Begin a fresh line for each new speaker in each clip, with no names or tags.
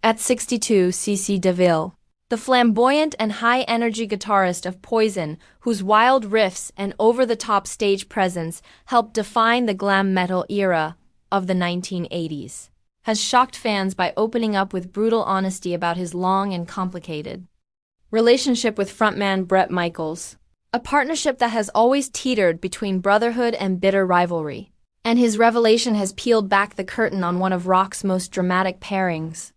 At 62, DeVille, the flamboyant and high-energy guitarist of Poison, whose wild riffs and over-the-top stage presence helped define the glam metal era of the 1980s, has shocked fans by opening up with brutal honesty about his long and complicated relationship with frontman Bret Michaels, a partnership that has always teetered between brotherhood and bitter rivalry. And his revelation has peeled back the curtain on one of rock's most dramatic pairings.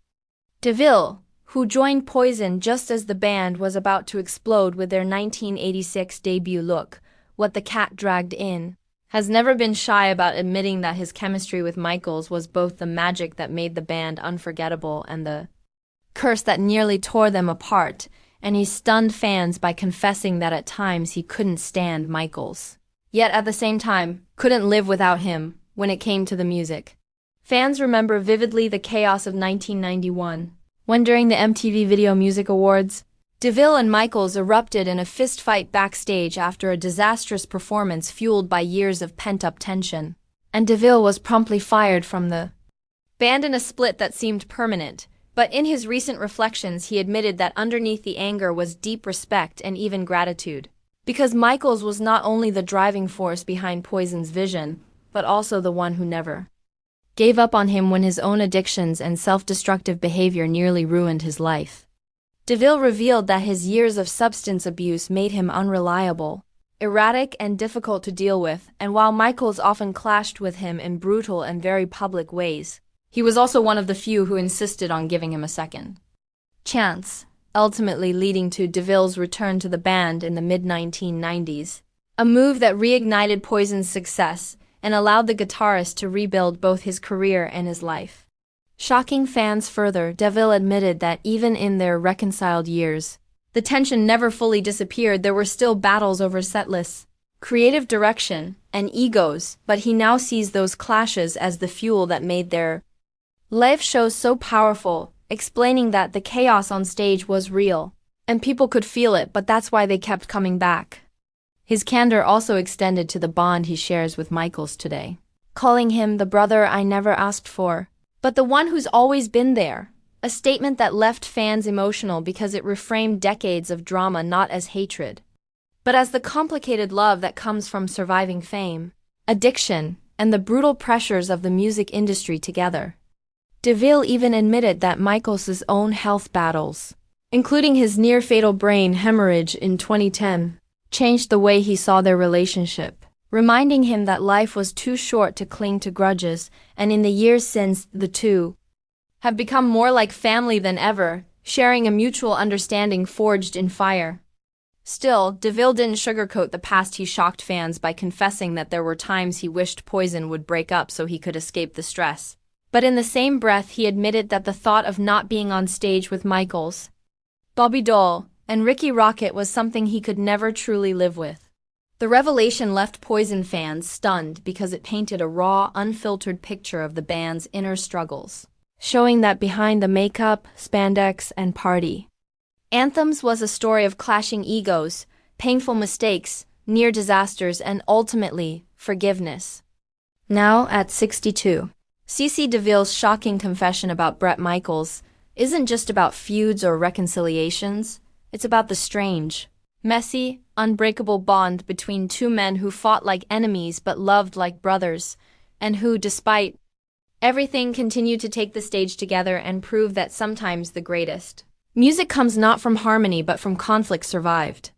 DeVille, who joined Poison just as the band was about to explode with their 1986 debut look, What the Cat Dragged In, has never been shy about admitting that his chemistry with Michaels was both the magic that made the band unforgettable and the curse that nearly tore them apart, and he stunned fans by confessing that at times he couldn't stand Michaels, yet at the same time couldn't live without him when it came to the music. Fans remember vividly the chaos of 1991, when during the MTV Video Music Awards, DeVille and Michaels erupted in a fistfight backstage after a disastrous performance fueled by years of pent-up tension, and DeVille was promptly fired from the band in a split that seemed permanent. But in his recent reflections, he admitted that underneath the anger was deep respect and even gratitude, because Michaels was not only the driving force behind Poison's vision, but also the one who never gave up on him when his own addictions and self-destructive behavior nearly ruined his life. DeVille revealed that his years of substance abuse made him unreliable, erratic, and difficult to deal with, and while Michaels often clashed with him in brutal and very public ways, he was also one of the few who insisted on giving him a second chance, ultimately leading to DeVille's return to the band in the mid-1990s, a move that reignited Poison's success and allowed the guitarist to rebuild both his career and his life. Shocking fans further, DeVille admitted that even in their reconciled years, the tension never fully disappeared. There were still battles over setlists, creative direction, and egos, but he now sees those clashes as the fuel that made their live shows so powerful, explaining that the chaos on stage was real, and people could feel it, but that's why they kept coming back. His candor also extended to the bond he shares with Michaels today, calling him the brother I never asked for, but the one who's always been there, a statement that left fans emotional because it reframed decades of drama not as hatred, but as the complicated love that comes from surviving fame, addiction, and the brutal pressures of the music industry together. DeVille even admitted that Michaels' own health battles, including his near-fatal brain hemorrhage in 2010, changed the way he saw their relationship, reminding him that life was too short to cling to grudges, and in the years since, the two have become more like family than ever, sharing a mutual understanding forged in fire. Still, DeVille didn't sugarcoat the past. He shocked fans by confessing that there were times he wished Poison would break up so he could escape the stress. But in the same breath, he admitted that the thought of not being on stage with Michaels, Bobby Dole, and Ricky Rocket was something he could never truly live with. The revelation left Poison fans stunned because it painted a raw, unfiltered picture of the band's inner struggles, showing that behind the makeup, spandex, and party anthems was a story of clashing egos, painful mistakes, near disasters, and ultimately, forgiveness. Now, at 62, DeVille's shocking confession about Bret Michaels isn't just about feuds or reconciliations, it's about the strange, messy, unbreakable bond between two men who fought like enemies but loved like brothers, and who, despite everything, continued to take the stage together and prove that sometimes the greatest music comes not from harmony but from conflict survived.